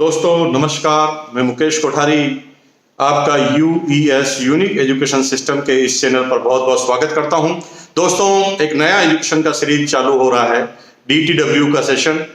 दोस्तों नमस्कार, मैं मुकेश कोठारी आपका यूईएस यूनिक एजुकेशन सिस्टम के इस चैनल पर बहुत बहुत स्वागत करता हूं। दोस्तों एक नया एजुकेशन का सीरीज चालू हो रहा है, डीटीडब्ल्यू का सेशन।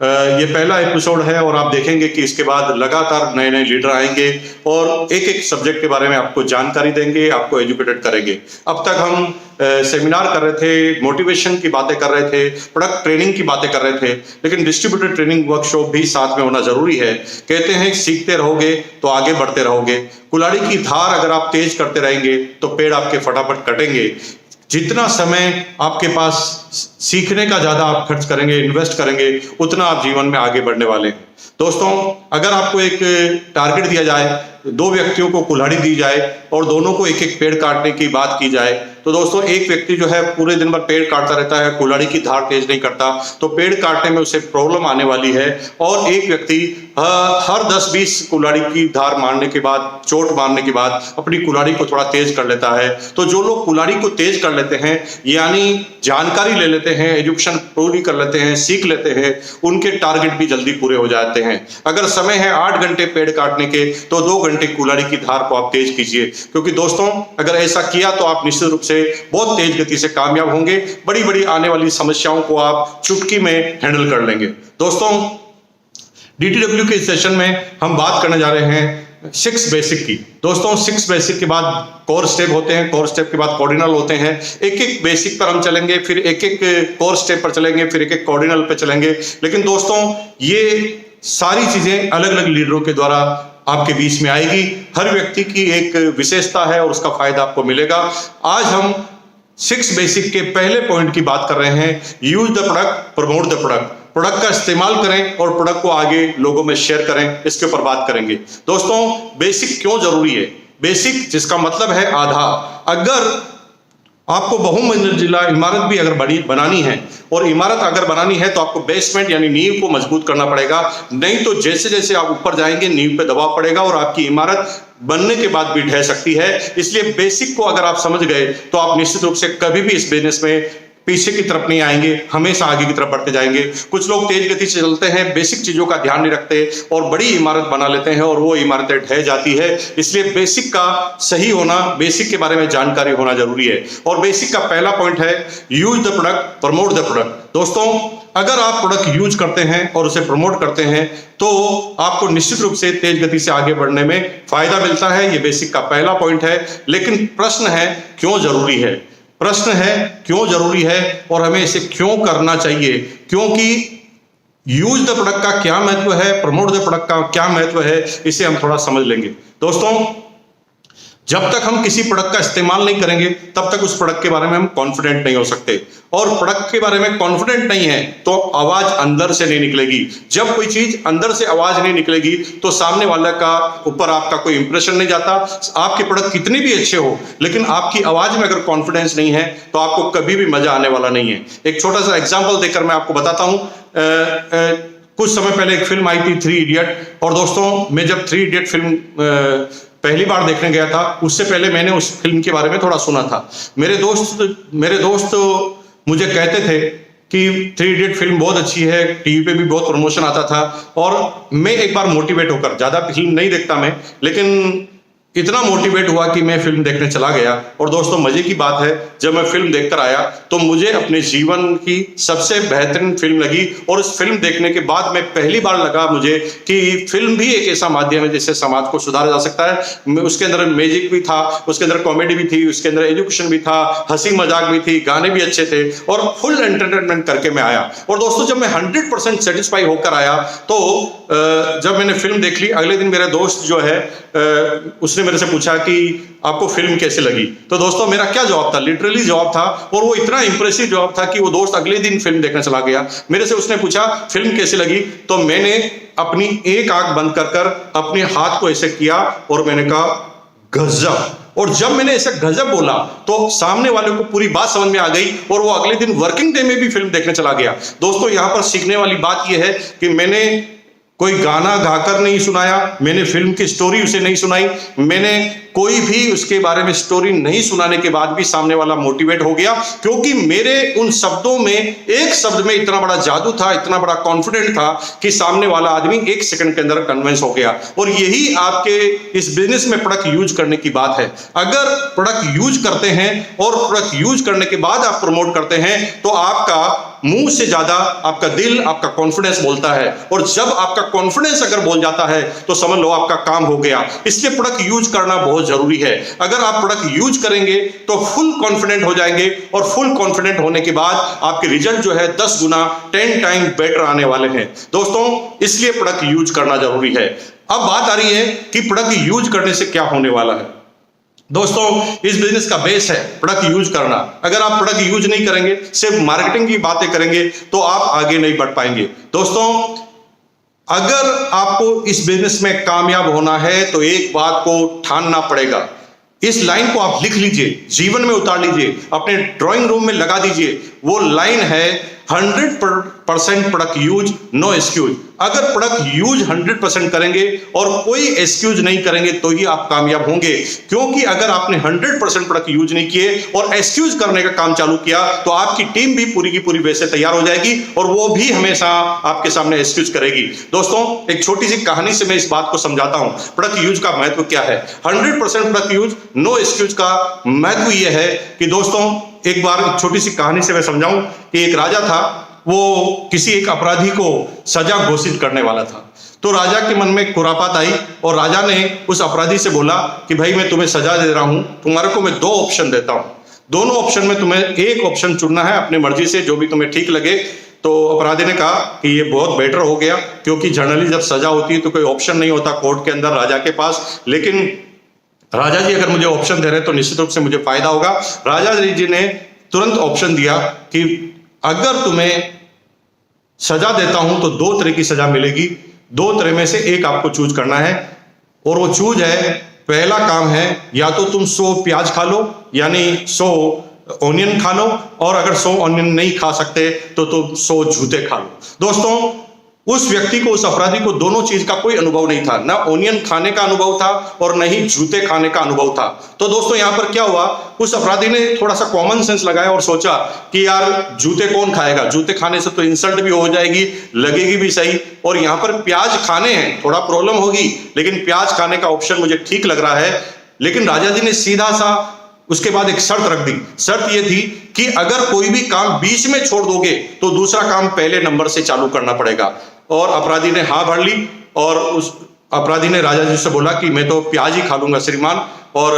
ये पहला एपिसोड है और आप देखेंगे कि इसके बाद लगातार नए नए लीडर आएंगे और एक एक सब्जेक्ट के बारे में आपको जानकारी देंगे, आपको एजुकेटेड करेंगे। अब तक हम सेमिनार कर रहे थे, मोटिवेशन की बातें कर रहे थे, प्रोडक्ट ट्रेनिंग की बातें कर रहे थे, लेकिन डिस्ट्रीब्यूटेड ट्रेनिंग वर्कशॉप भी साथ में होना जरूरी है। कहते हैं सीखते रहोगे तो आगे बढ़ते रहोगे। कुल्हाड़ी की धार अगर आप तेज करते रहेंगे तो पेड़ आपके फटाफट कटेंगे। जितना समय आपके पास सीखने का ज्यादा आप खर्च करेंगे, इन्वेस्ट करेंगे, उतना आप जीवन में आगे बढ़ने वाले हैं। दोस्तों अगर आपको एक टारगेट दिया जाए, दो व्यक्तियों को कुल्हाड़ी दी जाए और दोनों को एक एक पेड़ काटने की बात की जाए, तो दोस्तों एक व्यक्ति जो है पूरे दिन भर पेड़ काटता रहता है, कुल्हाड़ी की धार तेज नहीं करता, तो पेड़ काटने में उसे प्रॉब्लम आने वाली है। और एक व्यक्ति हर 10-20 कुल्हाड़ी की धार मारने के बाद, चोट मारने के बाद अपनी कुल्हाड़ी को थोड़ा तेज कर लेता है। तो जो लोग कुल्हाड़ी को तेज कर लेते हैं, यानी जानकारी ले लेते हैं, एजुकेशन पूरी कर लेते हैं, सीख लेते हैं, उनके टारगेट भी जल्दी पूरे हो जाते हैं। अगर समय है 8 घंटे पेड़ काटने के, तो 2 घंटे कुल्हाड़ी की धार को आप तेज कीजिए, क्योंकि दोस्तों अगर ऐसा किया तो आप निश्चित रूप से बहुत तेज गति से कामयाब होंगे। बड़ी बड़ी आने वाली समस्याओं को आप चुटकी में हैंडल कर लेंगे। दोस्तों डीटीडब्ल्यू के सेशन में हम बात करने जा रहे हैं 6 बेसिक की। दोस्तों 6 बेसिक के बाद कोर स्टेप होते हैं, कोर स्टेप के बाद कॉर्डिनल होते हैं। एक एक बेसिक पर हम चलेंगे, फिर एक एक कोर स्टेप पर चलेंगे, फिर एक एक कॉर्डिनल पर चलेंगे। लेकिन दोस्तों ये सारी चीजें अलग अलग लीडरों के द्वारा आपके बीच में आएगी। हर व्यक्ति की एक विशेषता है और उसका फायदा आपको मिलेगा। आज हम 6 बेसिक के पहले पॉइंट की बात कर रहे हैं, use the product, promote the product. Product का इस्तेमाल करें और प्रोडक्ट को आगे लोगों में शेयर करें, इसके ऊपर बात करेंगे। दोस्तों बेसिक क्यों जरूरी है? बेसिक जिसका मतलब है आधार। अगर आपको बहुमंजिला इमारत भी अगर बनानी है, और इमारत अगर बनानी है तो आपको बेसमेंट यानी नींव को मजबूत करना पड़ेगा। नहीं तो जैसे जैसे आप ऊपर जाएंगे नींव पे दबाव पड़ेगा और आपकी इमारत बनने के बाद भी ढह सकती है। इसलिए बेसिक को अगर आप समझ गए तो आप निश्चित रूप से कभी भी इस बिजनेस में पीछे की तरफ नहीं आएंगे, हमेशा आगे की तरफ बढ़ते जाएंगे। कुछ लोग तेज गति से चलते हैं, बेसिक चीजों का ध्यान नहीं रखते और बड़ी इमारत बना लेते हैं और वो इमारतें ढह जाती है। इसलिए बेसिक का सही होना, बेसिक के बारे में जानकारी होना जरूरी है। और बेसिक का पहला पॉइंट है use the product, promote the product. दोस्तों अगर आप प्रोडक्ट यूज करते हैं और उसे प्रमोट करते हैं तो आपको निश्चित रूप से तेज गति से आगे बढ़ने में फायदा मिलता है। ये बेसिक का पहला पॉइंट है। लेकिन प्रश्न है क्यों जरूरी है? प्रश्न है क्यों जरूरी है और हमें इसे क्यों करना चाहिए? क्योंकि यूज द प्रोडक्ट का क्या महत्व है, प्रमोट द प्रोडक्ट का क्या महत्व है, इसे हम थोड़ा समझ लेंगे। दोस्तों जब तक हम किसी प्रोडक्ट का इस्तेमाल नहीं करेंगे तब तक उस प्रोडक्ट के बारे में हम कॉन्फिडेंट नहीं हो सकते। और प्रोडक्ट के बारे में कॉन्फिडेंट नहीं है तो आवाज अंदर से नहीं निकलेगी। जब कोई चीज अंदर से आवाज नहीं निकलेगी तो सामने वाले का ऊपर आपका कोई इंप्रेशन नहीं जाता। आपके प्रोडक्ट कितने भी अच्छे हो, लेकिन आपकी आवाज में अगर कॉन्फिडेंस नहीं है तो आपको कभी भी मजा आने वाला नहीं है। एक छोटा सा एग्जाम्पल देकर मैं आपको बताता हूं। कुछ समय पहले एक फिल्म आई थी 3 इडियट। और दोस्तों मैं जब 3 इडियट फिल्म पहली बार देखने गया था, उससे पहले मैंने उस फिल्म के बारे में थोड़ा सुना था। मेरे दोस्त मुझे कहते थे कि 3 इडियट फिल्म बहुत अच्छी है, टीवी पे भी बहुत प्रमोशन आता था। और मैं एक बार मोटिवेट होकर, ज्यादा फिल्म नहीं देखता मैं, लेकिन इतना मोटिवेट हुआ कि मैं फिल्म देखने चला गया। और दोस्तों मजे की बात है, जब मैं फिल्म देखकर आया तो मुझे अपने जीवन की सबसे बेहतरीन फिल्म लगी। और उस फिल्म देखने के बाद मैं पहली बार लगा मुझे कि फिल्म भी एक ऐसा माध्यम है जिससे समाज को सुधारा जा सकता है। उसके अंदर मैजिक भी था, उसके अंदर कॉमेडी भी थी, उसके अंदर एजुकेशन भी था, हंसी मजाक भी थी, गाने भी अच्छे थे और फुल एंटरटेनमेंट करके मैं आया। और दोस्तों जब मैं 100% सेटिस्फाई होकर आया तो जब मैंने फिल्म देख ली, अगले दिन मेरा दोस्त जो है उसने मेरे से पूछा कि आपको फिल्म कैसे लगी। तो दोस्तों मेरा क्या जवाब था? लिटरली जवाब था, और वो इतना इंप्रेसिव जवाब था कि वो दोस्त अगले दिन फिल्म देखने चला गया। मेरे से उसने पूछा फिल्म कैसे लगी, तो मैंने अपनी एक आंख बंद कर अपने हाथ को ऐसे किया और मैंने कहा गजब। और जब मैंने ऐसे गजब बोला तो सामने वाले को पूरी बात समझ में आ गई और वो अगले दिन वर्किंग डे में भी फिल्म देखने चला गया। दोस्तों यहां पर सीखने वाली बात यह है कि मैंने कोई गाना गाकर नहीं सुनाया, मैंने फिल्म की स्टोरी उसे नहीं सुनाई, मैंने कोई भी उसके बारे में स्टोरी नहीं सुनाने के बाद भी सामने वाला मोटिवेट हो गया, क्योंकि मेरे उन शब्दों में, एक शब्द में इतना बड़ा जादू था, इतना बड़ा कॉन्फिडेंट था कि सामने वाला आदमी 1 सेकंड के अंदर कन्विंस हो गया। और यही आपके इस बिजनेस में प्रोडक्ट यूज करने की बात है। अगर प्रोडक्ट यूज करते हैं और प्रोडक्ट यूज करने के बाद आप प्रमोट करते हैं तो आपका मुंह से ज्यादा आपका दिल, आपका कॉन्फिडेंस बोलता है। और जब आपका कॉन्फिडेंस अगर बोल जाता है तो समझ लो आपका काम हो गया। इसलिए प्रोडक्ट यूज करना बहुत जरूरी है। अगर आप प्रोडक्ट यूज करेंगे तो फुल कॉन्फिडेंट हो जाएंगे, और फुल कॉन्फिडेंट होने के बाद आपके रिजल्ट जो है 10 गुना 10 टाइम बेटर आने वाले हैं दोस्तों। इसलिए प्रोडक्ट यूज करना जरूरी है। अब बात आ रही है कि प्रोडक्ट यूज करने से क्या होने वाला है। दोस्तों, इस बिजनेस का बेस है प्रोडक्ट यूज करना। अगर आप प्रोडक्ट यूज नहीं करेंगे, सिर्फ मार्केटिंग की बातें करेंगे तो आप आगे नहीं बढ़ पाएंगे। दोस्तों, अगर आपको इस बिजनेस में कामयाब होना है तो एक बात को ठानना पड़ेगा। इस लाइन को आप लिख लीजिए, जीवन में उतार लीजिए, अपने ड्राइंग रूम में लगा दीजिए। वो लाइन है 100% प्रोडक्ट यूज, नो एक्सक्यूज। अगर प्रोडक्ट यूज 100% करेंगे और कोई एक्सक्यूज नहीं करेंगे तो ही आप कामयाब होंगे। क्योंकि अगर आपने 100% प्रोडक्ट यूज नहीं किए और एक्सक्यूज करने का काम चालू किया तो आपकी टीम भी पूरी की पूरी वैसे तैयार हो जाएगी और वो भी हमेशा आपके सामने एक्सक्यूज करेगी। दोस्तों, एक छोटी सी कहानी से मैं इस बात को समझाता हूं प्रोडक्ट यूज का महत्व क्या है। 100% प्रोडक्ट यूज, नो एक्सक्यूज का महत्व यह है कि दोस्तों, एक बार एक छोटी सी कहानी से मैं समझाऊं कि एक राजा था, वो किसी एक अपराधी को सजा घोषित करने वाला था। तो राजा के मन में खुरापात आई और राजा ने उस अपराधी से बोला कि भाई, मैं तुम्हें सजा दे रहा हूं, तुम्हारे को मैं 2 ऑप्शन देता हूं। दोनों ऑप्शन में तुम्हें एक ऑप्शन चुनना है अपनी मर्जी से, जो भी तुम्हें ठीक लगे। तो अपराधी ने कहा कि ये बहुत बेटर हो गया, क्योंकि जनरली जब सजा होती है तो कोई ऑप्शन नहीं होता कोर्ट के अंदर राजा के पास, लेकिन राजा जी अगर मुझे ऑप्शन दे रहे हैं तो निश्चित रूप से मुझे फायदा होगा। राजा जी ने तुरंत ऑप्शन दिया कि अगर तुम्हें सजा देता हूं तो 2 तरह की सजा मिलेगी, 2 तरह में से एक आपको चूज करना है। और वो चूज है, पहला काम है या तो तुम 100 प्याज खा लो, यानी 100 ऑनियन खा लो, और अगर 100 ऑनियन नहीं खा सकते तो तुम 100 जूते खा लो। दोस्तों, उस व्यक्ति को, उस अपराधी को दोनों चीज का कोई अनुभव नहीं था, ना ऑनियन खाने का अनुभव था और न ही जूते खाने का अनुभव था। तो दोस्तों, यहां पर क्या हुआ, उस अपराधी ने थोड़ा सा कॉमन सेंस लगाया और सोचा कि यार जूते कौन खाएगा, जूते खाने से तो इंसल्ट भी हो जाएगी, लगेगी भी सही, और यहां पर प्याज खाने हैं, थोड़ा प्रॉब्लम होगी, लेकिन प्याज खाने का ऑप्शन मुझे ठीक लग रहा है। लेकिन राजा जी ने सीधा सा उसके बाद एक शर्त रख दी। शर्त यह थी कि अगर कोई भी काम बीच में छोड़ दोगे तो दूसरा काम पहले नंबर से चालू करना पड़ेगा। और अपराधी ने हाँ भर ली और उस अपराधी ने राजा जी से बोला कि मैं तो प्याज ही खा लूंगा श्रीमान। और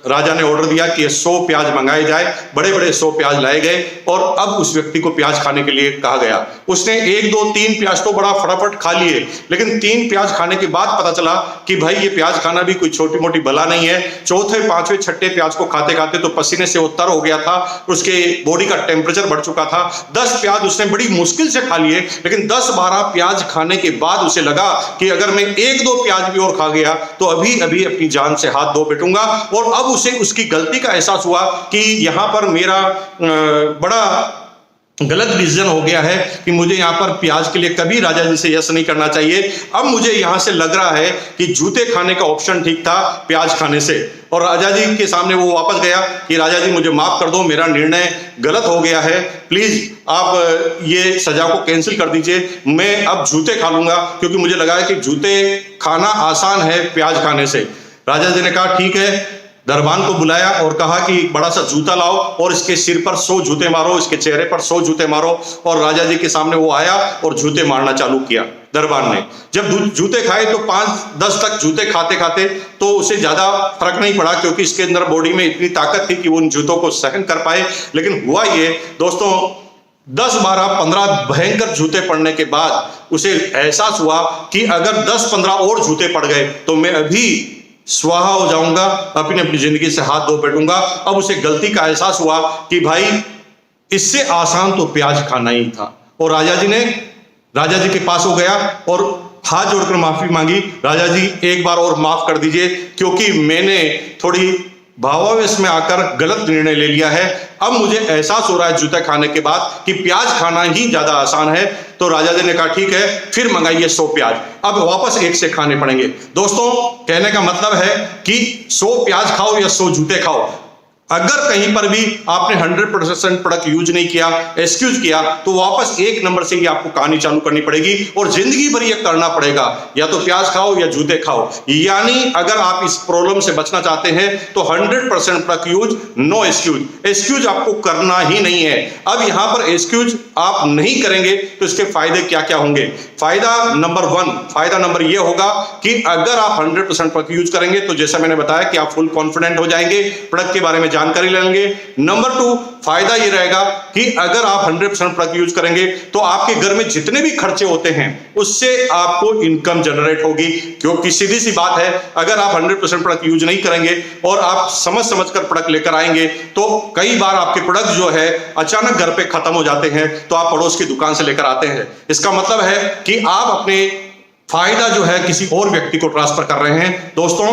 राजा ने ऑर्डर दिया कि 100 प्याज मंगाए जाए। बड़े बड़े 100 प्याज लाए गए और अब उस व्यक्ति को प्याज खाने के लिए कहा गया। उसने 1 2 3 प्याज तो बड़ा फटाफट खा लिए, लेकिन 3 प्याज खाने के बाद पता चला कि भाई ये प्याज खाना भी कोई छोटी मोटी बला नहीं है। चौथे, पांचवें, छठे प्याज को खाते खाते तो पसीने से वो तर हो गया था, उसके बॉडी का टेम्परेचर बढ़ चुका था। 10 प्याज उसने बड़ी मुश्किल से खा लिए, लेकिन 10-12 प्याज खाने के बाद उसे लगा कि अगर मैं 1-2 प्याज भी और खा गया तो अभी अभी अपनी जान से हाथ धो बैठूंगा। और अब उसे उसकी गलती का एहसास हुआ कि यहां पर मेरा बड़ा गलत डिसीजन हो गया है कि मुझे यहां पर प्याज के लिए कभी राजा जी से यस नहीं करना चाहिए। अब मुझे यहां से लग रहा है कि जूते खाने का ऑप्शन ठीक था प्याज खाने से। और राजा जी के सामने वो वापस गया कि राजा जी मुझे माफ कर दो, मेरा निर्णय गलत हो गया है, प्लीज आप ये सजा को कैंसिल कर दीजिए, मैं अब जूते खा लूंगा, क्योंकि मुझे लगा है कि जूते खाना आसान है प्याज खाने से। राजा जी ने कहा ठीक है, दरबान को बुलाया और कहा कि बड़ा सा जूता लाओ और इसके सिर पर 100 जूते मारो, इसके चेहरे पर 100 जूते मारो। और राजा जी के सामने वो आया और जूते मारना चालू किया दरबान ने। जब जूते खाए तो 5-10 तक जूते खाते खाते तो उसे ज्यादा फर्क नहीं पड़ा, क्योंकि इसके अंदर बॉडी में इतनी ताकत थी कि वो उन जूतों को सहन कर पाए। लेकिन हुआ ये दोस्तों, 10-12-15 भयंकर जूते पड़ने के बाद उसे एहसास हुआ कि अगर 10-15 और जूते पड़ गए तो मैं अभी स्वाहा हो जाऊंगा, अपनी जिंदगी से हाथ धो बैठूंगा। अब उसे गलती का एहसास हुआ कि भाई इससे आसान तो प्याज खाना ही था। और राजा जी के पास हो गया और हाथ जोड़कर माफी मांगी, राजा जी एक बार और माफ कर दीजिए, क्योंकि मैंने थोड़ी भावावेश में आकर गलत निर्णय ले लिया है। अब मुझे एहसास हो रहा है जूते खाने के बाद कि प्याज खाना ही ज्यादा आसान है। तो राजा जी ने कहा ठीक है, फिर मंगाइए 100 प्याज। अब वापस एक से खाने पड़ेंगे। दोस्तों, कहने का मतलब है कि 100 प्याज खाओ या 100 जूते खाओ, अगर कहीं पर भी आपने 100% प्रोडक्ट यूज नहीं किया, एक्सक्यूज किया, तो वापस एक नंबर से ही आपको कहानी चालू करनी पड़ेगी और जिंदगी भर ये करना पड़ेगा, या तो प्याज खाओ या जूते खाओ। यानी अगर आप इस प्रॉब्लम से बचना चाहते हैं तो 100% product use, no excuse. Excuse आपको करना ही नहीं है। अब यहां पर एक्सक्यूज आप नहीं करेंगे तो इसके फायदे क्या क्या होंगे? फायदा नंबर 1, फायदा नंबर ये होगा कि अगर आप 100% प्रोडक्ट यूज करेंगे तो जैसा मैंने बताया कि आप फुल कॉन्फिडेंट हो जाएंगे, प्रोडक्ट के बारे में जानकारी लेंगे। नंबर 2, फायदा ये रहेगा कि अगर आप 100% प्रोडक्ट यूज करेंगे तो आपके घर में जितने भी खर्चे होते हैं उससे आपको इनकम जनरेट होगी। क्योंकि सीधी सी बात है, अगर आप 100% प्रोडक्ट यूज नहीं करेंगे और आप समझ कर प्रोडक्ट लेकर आएंगे तो कई बार आपके प्रोडक्ट जो है अचानक घर पे खत्म हो जाते हैं, तो आप पड़ोस की दुकान से लेकर आते हैं। इसका मतलब है कि आप अपने फायदा जो है किसी और व्यक्ति को ट्रांसफर कर रहे हैं। दोस्तों,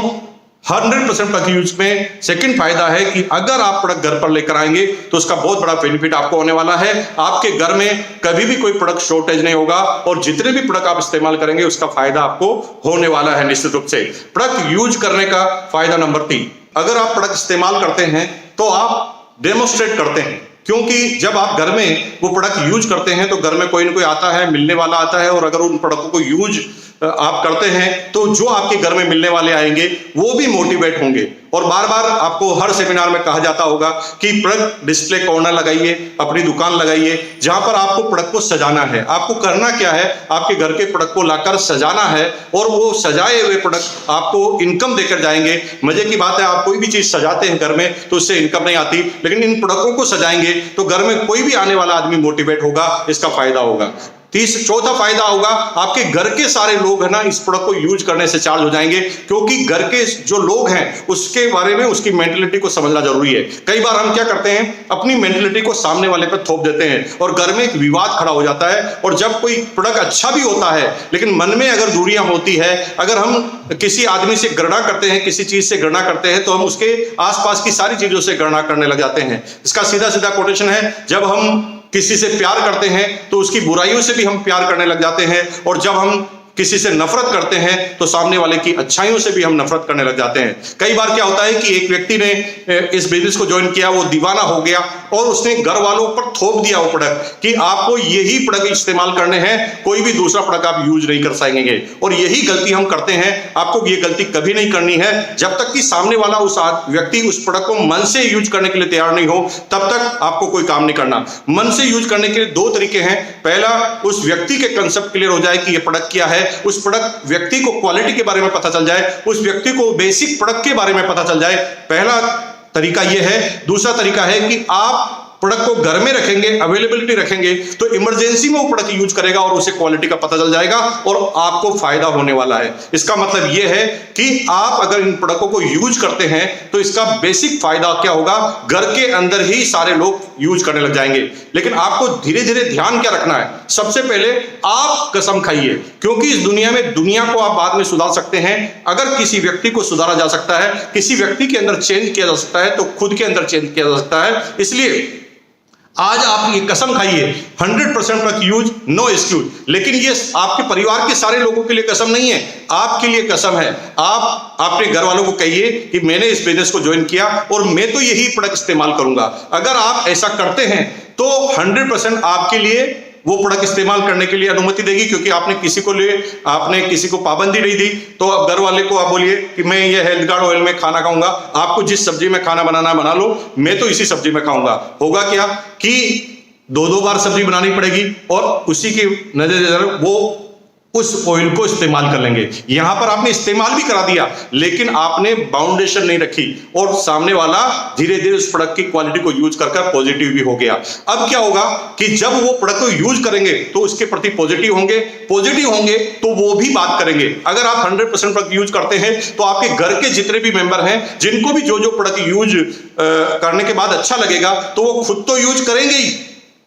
100% प्रोडक्ट यूज में सेकंड फायदा है कि अगर आप प्रोडक्ट घर पर लेकर आएंगे तो उसका बहुत बड़ा बेनिफिट आपको होने वाला है। आपके घर में कभी भी कोई प्रोडक्ट शॉर्टेज नहीं होगा और जितने भी प्रोडक्ट आप इस्तेमाल करेंगे उसका फायदा आपको होने वाला है निश्चित रूप से। प्रोडक्ट यूज करने का फायदा नंबर 3, अगर आप प्रोडक्ट इस्तेमाल करते हैं तो आप डेमोस्ट्रेट करते हैं। क्योंकि जब आप घर में वो प्रोडक्ट यूज करते हैं तो घर में कोई ना कोई आता है, मिलने वाला आता है, और अगर उन प्रोडक्टों को यूज आप करते हैं तो जो आपके घर में मिलने वाले आएंगे वो भी मोटिवेट होंगे। और बार बार आपको हर सेमिनार में कहा जाता होगा कि प्रोडक्ट डिस्प्ले कॉर्नर लगाइए, अपनी दुकान लगाइए, जहां पर आपको प्रोडक्ट को सजाना है। आपको करना क्या है, आपके घर के प्रोडक्ट को लाकर सजाना है और वो सजाए हुए प्रोडक्ट आपको इनकम देकर जाएंगे। मजे की बात है, आप कोई भी चीज सजाते हैं घर में तो उससे इनकम नहीं आती, लेकिन इन प्रोडक्टों को सजाएंगे तो घर में कोई भी आने वाला आदमी मोटिवेट होगा, इसका फायदा होगा। चौथा फायदा होगा, आपके घर के सारे लोग है ना इस प्रोडक्ट को यूज करने से चार्ज हो जाएंगे, क्योंकि घर के जो लोग हैं उसके बारे में उसकी मेंटलिटी को समझना जरूरी है। कई बार हम क्या करते हैं, अपनी मेंटलिटी को सामने वाले पर थोप देते हैं और घर में एक विवाद खड़ा हो जाता है। और जब कोई प्रोडक्ट अच्छा भी होता है लेकिन मन में अगर दूरियां होती है, अगर हम किसी आदमी से घृणा करते हैं, किसी चीज से घृणा करते हैं, तो हम उसके आसपास की सारी चीजों से घृणा करने लग जाते हैं। इसका सीधा सीधा कोटेशन है, जब हम किसी से प्यार करते हैं तो उसकी बुराइयों से भी हम प्यार करने लग जाते हैं, और जब हम किसी से नफरत करते हैं तो सामने वाले की अच्छाइयों से भी हम नफरत करने लग जाते हैं। कई बार क्या होता है कि एक व्यक्ति ने इस बिजनेस को ज्वाइन किया, वो दीवाना हो गया और उसने घर वालों पर थोप दिया वो प्रोडक्ट कि आपको यही प्रोडक्ट इस्तेमाल करने हैं, कोई भी दूसरा प्रोडक्ट आप यूज नहीं कर सकेंगे। और यही गलती हम करते हैं। आपको ये गलती कभी नहीं करनी है जब तक कि सामने वाला उस व्यक्ति उस प्रोडक्ट को मन से यूज करने के लिए तैयार नहीं हो, तब तक आपको कोई काम नहीं करना। मन से यूज करने के लिए 2 तरीके हैं। पहला, उस व्यक्ति के कंसेप्ट क्लियर हो जाए कि ये प्रोडक्ट क्या है, उस प्रोडक्ट व्यक्ति को क्वालिटी के बारे में पता चल जाए, उस व्यक्ति को बेसिक प्रोडक्ट के बारे में पता चल जाए। पहला तरीका यह है। दूसरा तरीका है कि आप प्रोडक्ट को घर में रखेंगे, अवेलेबिलिटी रखेंगे, तो इमरजेंसी में वो प्रोडक्ट यूज करेगा और उसे क्वालिटी का पता चल जाएगा और आपको फायदा होने वाला है। इसका मतलब यह है कि आप अगर इन प्रोडक्टों को यूज करते हैं तो इसका बेसिक फायदा क्या होगा, घर के अंदर ही सारे लोग यूज करने लग जाएंगे। लेकिन आपको धीरे धीरे ध्यान क्या रखना है, सबसे पहले आप कसम खाइए, क्योंकि इस दुनिया में दुनिया को आप बाद में सुधार सकते हैं। अगर किसी व्यक्ति को सुधारा जा सकता है, किसी व्यक्ति के अंदर चेंज किया जा सकता है, तो खुद के अंदर चेंज किया जा सकता है। इसलिए आज आप ये कसम खाइए, 100% प्रोडक्ट यूज, नो एक्सक्यूज। लेकिन ये आपके परिवार के सारे लोगों के लिए कसम नहीं है, आपके लिए कसम है। आप अपने घर वालों को कहिए कि मैंने इस बिजनेस को ज्वाइन किया और मैं तो यही प्रोडक्ट इस्तेमाल करूंगा। अगर आप ऐसा करते हैं तो 100% आपके लिए वो प्रोडक्ट इस्तेमाल करने के लिए अनुमति देगी, क्योंकि आपने किसी को पाबंदी नहीं दी। तो अब घर वाले को आप बोलिए कि मैं ये हेल्थ गार्ड ऑयल में खाना खाऊंगा, आपको जिस सब्जी में खाना बनाना बना लो, मैं तो इसी सब्जी में खाऊंगा। होगा क्या कि 2-2 बार सब्जी बनानी पड़ेगी और उसी की नजर वो उस ऑयल को इस्तेमाल कर लेंगे। यहां पर आपने इस्तेमाल भी करा दिया लेकिन आपने बाउंडेशन नहीं रखी और सामने वाला धीरे धीरे उस प्रोडक्ट की क्वालिटी को यूज कर पॉजिटिव भी हो गया। अब क्या होगा कि जब वो प्रोडक्ट को यूज करेंगे तो उसके प्रति पॉजिटिव होंगे तो वो भी बात करेंगे। अगर आप 100% प्रोडक्ट यूज करते हैं तो आपके घर के जितने भी मेंबर हैं, जिनको भी जो प्रोडक्ट यूज करने के बाद अच्छा लगेगा तो वो खुद तो यूज करेंगे ही,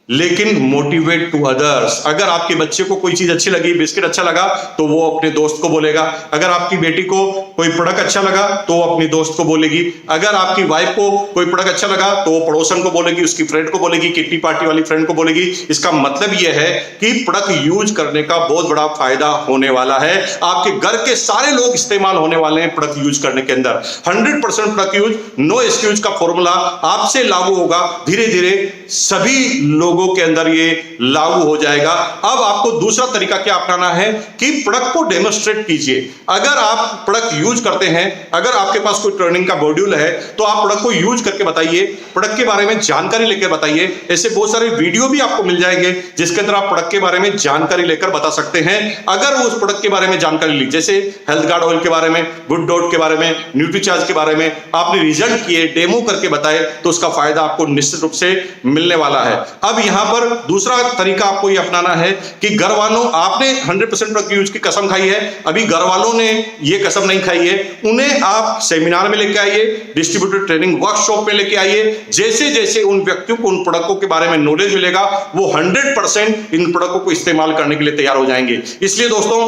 लेकिन मोटिवेट टू अदर्स। अगर आपके बच्चे को कोई चीज अच्छी लगी, बिस्किट अच्छा लगा, तो वो अपने दोस्त को बोलेगा। अगर आपकी बेटी को कोई प्रोडक्ट अच्छा लगा तो वो अपनी दोस्त को बोलेगी, अगर आपकी वाइफ को कोई प्रोडक्ट अच्छा लगा तो वो पड़ोसन को बोलेगी, उसकी फ्रेंड को बोलेगी, किट्टी पार्टी वाली फ्रेंड को बोलेगी। इसका मतलब यह है कि प्रोडक्ट यूज करने का बहुत बड़ा फायदा होने वाला है। आपके घर के सारे लोग इस्तेमाल होने वाले हैं प्रोडक्ट यूज करने के अंदर। 100% प्रोडक्ट यूज, नो एक्सक्यूज का फॉर्मूला आपसे लागू होगा, धीरे धीरे सभी लोगों के अंदर ये लागू हो जाएगा। अब आपको दूसरा तरीका क्या अपनाना है कि प्रोडक्ट को डेमोन्स्ट्रेट कीजिए। अगर आप प्रोडक्ट यूज करते हैं, अगर आपके पास कोई ट्रेनिंग का मॉड्यूल है तो आप प्रोडक्ट को यूज करके बताइए, प्रोडक्ट के बारे में जानकारी लेकर बताइए। ऐसे बहुत सारे वीडियो भी आपको मिल जाएंगे जिसके अंदर आप प्रोडक्ट के बारे में जानकारी लेकर बता सकते हैं। अगर उस प्रोडक्ट के बारे में जानकारी ली, जैसे हेल्थ गार्ड ऑयल के बारे में, गुड डॉट के बारे में, न्यूट्रीचार्ज के बारे में आपने रिजल्ट किए, डेमो करके बताए, तो उसका फायदा आपको निश्चित रूप से मिलने वाला है। अब यहां पर दूसरा तरीका आपको यह अपनाना है कि घर वालों, आपने 100% प्रोडक्ट यूज की कसम खाई है, अभी घर वालों ने यह कसम नहीं खाई है, उन्हें आप सेमिनार में लेके आइए, डिस्ट्रीब्यूटर ट्रेनिंग वर्कशॉप में लेके आइए। जैसे जैसे उन व्यक्तियों को उन प्रोडक्टों के बारे में नॉलेज मिलेगा, वो 100% इन प्रोडक्टों को इस्तेमाल करने के लिए तैयार हो जाएंगे। इसलिए दोस्तों,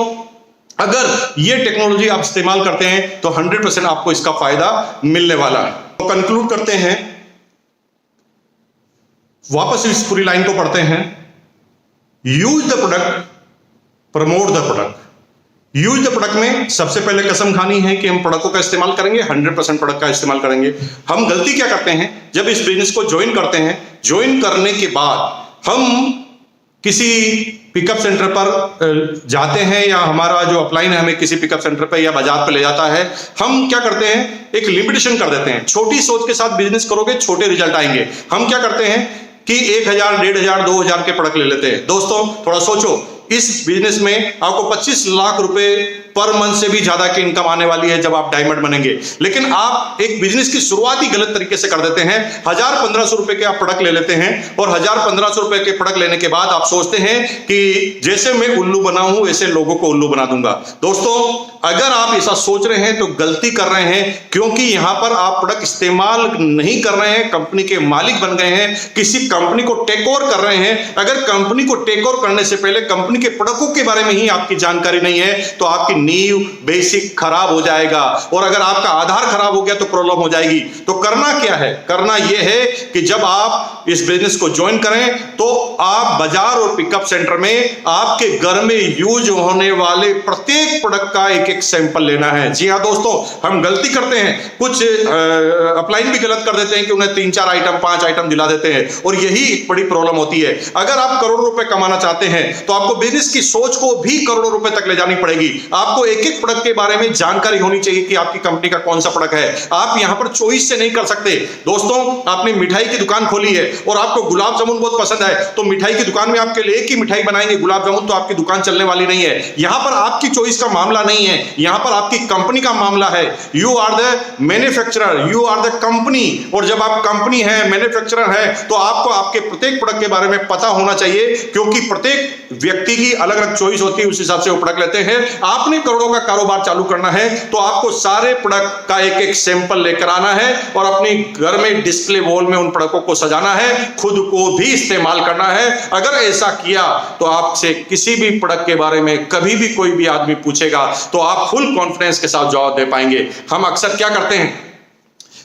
अगर ये टेक्नोलॉजी आप इस्तेमाल करते हैं तो 100% आपको इसका फायदा मिलने वाला है। तो कंक्लूड करते हैं, वापस इस पूरी लाइन को पढ़ते हैं। Use the product, promote the product. Use the product में सबसे पहले कसम खानी है कि हम प्रोडक्टों का इस्तेमाल करेंगे, 100% प्रोडक्ट का इस्तेमाल करेंगे। हम गलती क्या करते हैं, जब इस बिजनेस को ज्वाइन करते हैं, ज्वाइन करने के बाद हम किसी पिकअप सेंटर पर जाते हैं, या हमारा जो अपलाइन है हमें किसी पिकअप सेंटर पर या बाजार पर ले जाता है, हम क्या करते हैं, एक लिमिटेशन कर देते हैं। छोटी सोच के साथ बिजनेस करोगे, छोटे रिजल्ट आएंगे। हम क्या करते हैं कि 1000, 1500, 2000 के प्रोडक्ट ले लेते हैं। दोस्तों थोड़ा सोचो, इस बिजनेस में आपको 25 लाख रुपए पर मंथ से भी ज्यादा की इनकम आने वाली है जब आप डायमंड बनेंगे। लेकिन आप एक बिजनेस की शुरुआत ही गलत तरीके से कर देते हैं। 1000-1500 रुपए के आप प्रोडक्ट ले लेते हैं, और 1000-1500 रुपए के प्रोडक्ट लेने के बाद आप सोचते हैं कि जैसे मैं उल्लू बना हूं वैसे लोगों को उल्लू बना दूंगा। दोस्तों, अगर आप ऐसा सोच रहे हैं तो गलती कर रहे हैं, क्योंकि यहां पर आप प्रोडक्ट इस्तेमाल नहीं कर रहे हैं, कंपनी के मालिक बन गए हैं, किसी कंपनी को टेक ओवर कर रहे हैं। अगर कंपनी को टेक ओवर करने से पहले कंपनी के प्रोडक्टों के बारे में ही आपकी जानकारी नहीं है तो आपकी नींव बेसिक खराब हो जाएगा, और अगर आपका आधार खराब हो गया तो प्रॉब्लम हो जाएगी। तो करना क्या है, करना यह है कि जब आप इस बिजनेस को ज्वाइन करें तो आप बाजार और पिकअप सेंटर में आपके घर में यूज होने वाले प्रत्येक प्रोडक्ट का एक एक सैंपल लेना है। जी हां दोस्तों, हम गलती करते हैं, कुछ अपलाइन भी गलत कर देते हैं कि उन्हें 3-4 आइटम, 5 आइटम दिला देते हैं, और यही एक बड़ी प्रॉब्लम होती है। अगर आप करोड़ों रुपए कमाना चाहते हैं तो आपको बिजनेस की सोच को भी करोड़ों रुपए तक ले जानी पड़ेगी। आपको एक एक प्रोडक्ट के बारे में जानकारी होनी चाहिए कि आपकी कंपनी का कौन सा प्रोडक्ट है। आप यहां पर चॉइस से नहीं कर सकते। दोस्तों, आपने मिठाई की दुकान खोली है और आपको गुलाब जामुन बहुत पसंद है, तो मिठाई की दुकान में आपके लिए एक ही मिठाई बनाएंगे, गुलाब जामुन, तो आपकी दुकान चलने वाली नहीं है। यहां पर आपकी चॉइस का मामला नहीं है, यहां पर आपकी कंपनी का मामला है। You are the manufacturer, you are the company, और जब आप कंपनी है, मैन्युफैक्चरर है, तो आपको आपके प्रत्येक प्रोडक्ट के बारे में पता होना चाहिए, क्योंकि प्रत्येक व्यक्ति की अलग अलग चॉइस होती है, उस हिसाब से वो प्रोडक्ट लेते हैं। आपने करोड़ों का कारोबार चालू करना है तो आपको सारे प्रोडक्ट का एक एक सैंपल लेकर आना है और अपने घर में डिस्प्ले वॉल में उन प्रोडक्टों को सजाना है, खुद को भी इस्तेमाल करना है। अगर ऐसा किया तो आपसे किसी भी प्रोडक्ट के बारे में कभी भी कोई भी आदमी पूछेगा तो आप फुल कॉन्फिडेंस के साथ जवाब दे पाएंगे। हम अक्सर क्या करते हैं,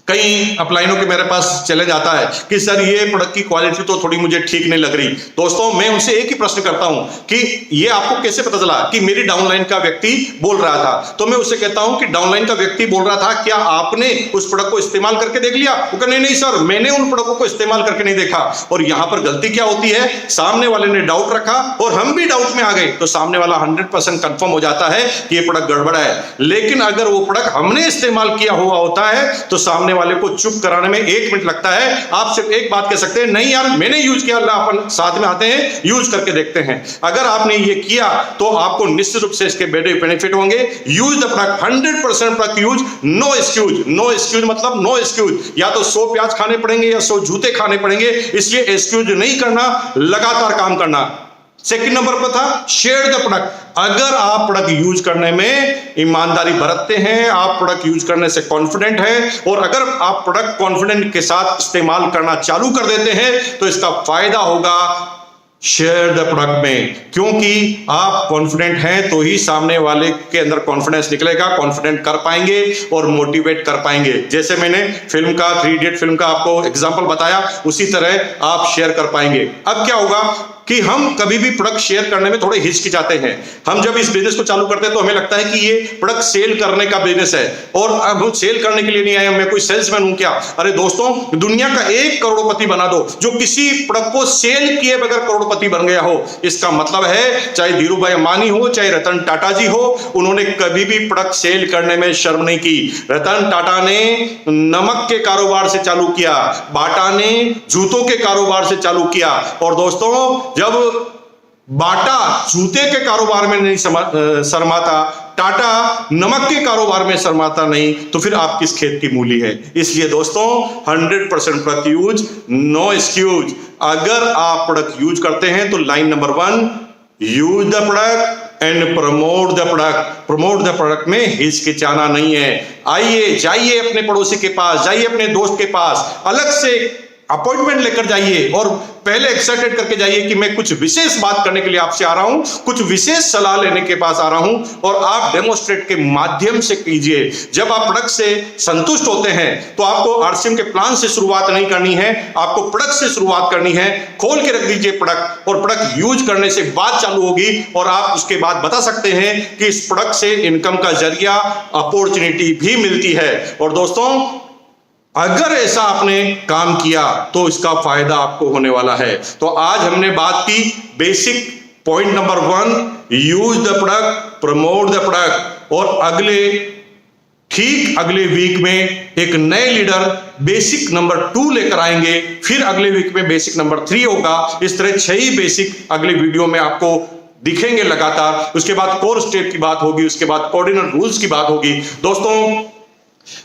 कई अपलाइनों के मेरे पास चले जाता है कि सर ये प्रोडक्ट की क्वालिटी तो थोड़ी मुझे ठीक नहीं लग रही। दोस्तों, मैं उनसे एक ही प्रश्न करता हूं कि ये आपको कैसे पता चला कि मेरी डाउनलाइन का व्यक्ति बोल रहा था? तो मैं उससे कहता हूं कि डाउनलाइन का व्यक्ति बोल रहा था, क्या आपने उस प्रोडक्ट को इस्तेमाल करके देख लिया? वो कहते नहीं सर, मैंने उन प्रोडक्टों को इस्तेमाल करके नहीं देखा। और यहां पर गलती क्या होती है, सामने वाले ने डाउट रखा और हम भी डाउट में आ गए, तो सामने वाला 100% कंफर्म हो जाता है कि ये प्रोडक्ट गड़बड़ है। लेकिन अगर वो प्रोडक्ट हमने इस्तेमाल किया हुआ होता है तो सामने वाले को चुप कराने में 1 मिनट लगता है। आप सिर्फ एक बात कह सकते हैं, नहीं यार मैंने यूज किया, अपन साथ में आते हैं, यूज करके देखते हैं। अगर आपने ये किया तो आपको निश्चित रूप से इसके बड़े बेनिफिट होंगे। Use the product, 100% product use, no excuse. No excuse मतलब नो एक्सक्यूज, या तो 100 प्याज खाने पड़ेंगे या 100 जूते खाने पड़ेंगे, इसलिए एक्सक्यूज नहीं करना, लगातार काम करना। सेकंड नंबर पर था शेयर द प्रोडक्ट। अगर आप प्रोडक्ट यूज करने में ईमानदारी बरतते हैं, आप प्रोडक्ट यूज करने से कॉन्फिडेंट हैं, और अगर आप प्रोडक्ट कॉन्फिडेंट के साथ इस्तेमाल करना चालू कर देते हैं तो इसका फायदा होगा शेयर द प्रोडक्ट में, क्योंकि आप कॉन्फिडेंट हैं तो ही सामने वाले के अंदर कॉन्फिडेंस निकलेगा, कॉन्फिडेंट कर पाएंगे और मोटिवेट कर पाएंगे। जैसे मैंने फिल्म का 3 इडियट फिल्म का आपको एग्जांपल बताया, उसी तरह आप शेयर कर पाएंगे। अब क्या होगा कि हम कभी भी प्रोडक्ट शेयर करने में थोड़े हिचकिचाते हैं। हम जब इस बिजनेस को चालू करते हैं तो हमें लगता है कि ये प्रोडक्ट सेल करने का बिजनेस है और अब हम सेल करने के लिए नहीं आए, मैं कोई सेल्समैन हूं क्या। अरे दोस्तों, दुनिया का एक करोड़पति बना दो जो किसी प्रोडक्ट को सेल किए बगैर करोड़पति बन गया हो। इसका मतलब है चाहे धीरू भाई अंबानी हो, चाहे रतन टाटा जी हो, उन्होंने कभी भी प्रोडक्ट सेल करने में शर्म नहीं की। रतन टाटा ने नमक के कारोबार से चालू किया, बाटा ने जूतों के कारोबार से चालू किया। और दोस्तों, जब बाटा जूते के कारोबार में नहीं शर्माता, टाटा नमक के कारोबार में शर्माता नहीं, तो फिर आप किस खेत की मूली है। इसलिए दोस्तों, 100% प्रोडक्ट यूज, नो एक्सक्यूज। अगर आप प्रोडक्ट यूज करते हैं तो line number 1, use the product and promote the product. Promote the product में हिचकिचाना नहीं है। आइए, जाइए अपने पड़ोसी के पास, जाइए अपने दोस्त के पास, अलग से अपॉइंटमेंट लेकर जाइए और पहले एक्साइटेड करके जाइए कि मैं कुछ विशेष बात करने के लिए आपसे आ रहा हूं, कुछ विशेष सलाह लेने के पास आ रहा हूं, और आप डेमोस्ट्रेट के माध्यम से कीजिए। जब आप प्रोडक्ट से संतुष्ट होते हैं तो आपको आरसीएम के प्लान से शुरुआत नहीं करनी है, आपको प्रोडक्ट से शुरुआत करनी है। खोल के रख दीजिए प्रोडक्ट, और प्रोडक्ट यूज करने से बात चालू होगी और आप उसके बाद बता सकते हैं कि इस प्रोडक्ट से इनकम का जरिया, अपॉर्चुनिटी भी मिलती है। और दोस्तों, अगर ऐसा आपने काम किया तो इसका फायदा आपको होने वाला है। तो आज हमने बात की basic point number 1, use the product, promote the product. और अगले वीक में एक नए लीडर बेसिक नंबर 2 लेकर आएंगे, फिर अगले वीक में बेसिक नंबर 3 होगा। इस तरह 6 ही बेसिक अगले वीडियो में आपको दिखेंगे लगातार। उसके बाद कोर स्टेप की बात होगी, उसके बाद कोऑर्डिनल रूल्स की बात होगी। दोस्तों,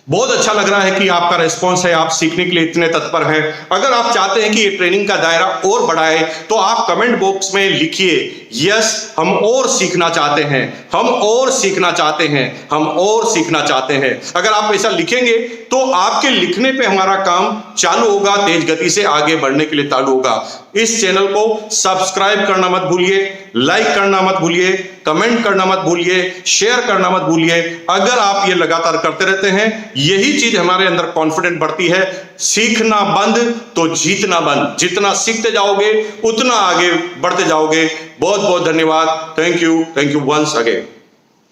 बहुत अच्छा लग रहा है कि आपका रिस्पॉन्स है, आप सीखने के लिए इतने तत्पर हैं। अगर आप चाहते हैं कि ये ट्रेनिंग का दायरा और बढ़ाए तो आप कमेंट बॉक्स में लिखिए, यस हम और सीखना चाहते हैं, हम और सीखना चाहते हैं, हम और सीखना चाहते हैं। अगर आप ऐसा लिखेंगे तो आपके लिखने पे हमारा काम चालू होगा, तेज गति से आगे बढ़ने के लिए चालू होगा। इस चैनल को सब्सक्राइब करना मत भूलिए, लाइक करना मत भूलिए, कमेंट करना मत भूलिए, शेयर करना मत भूलिए। अगर आप ये लगातार करते रहते हैं, यही चीज हमारे अंदर कॉन्फिडेंट बढ़ती है। सीखना बंद तो जीतना बंद। जितना सीखते जाओगे उतना आगे बढ़ते जाओगे। बहुत बहुत धन्यवाद। Thank you once again.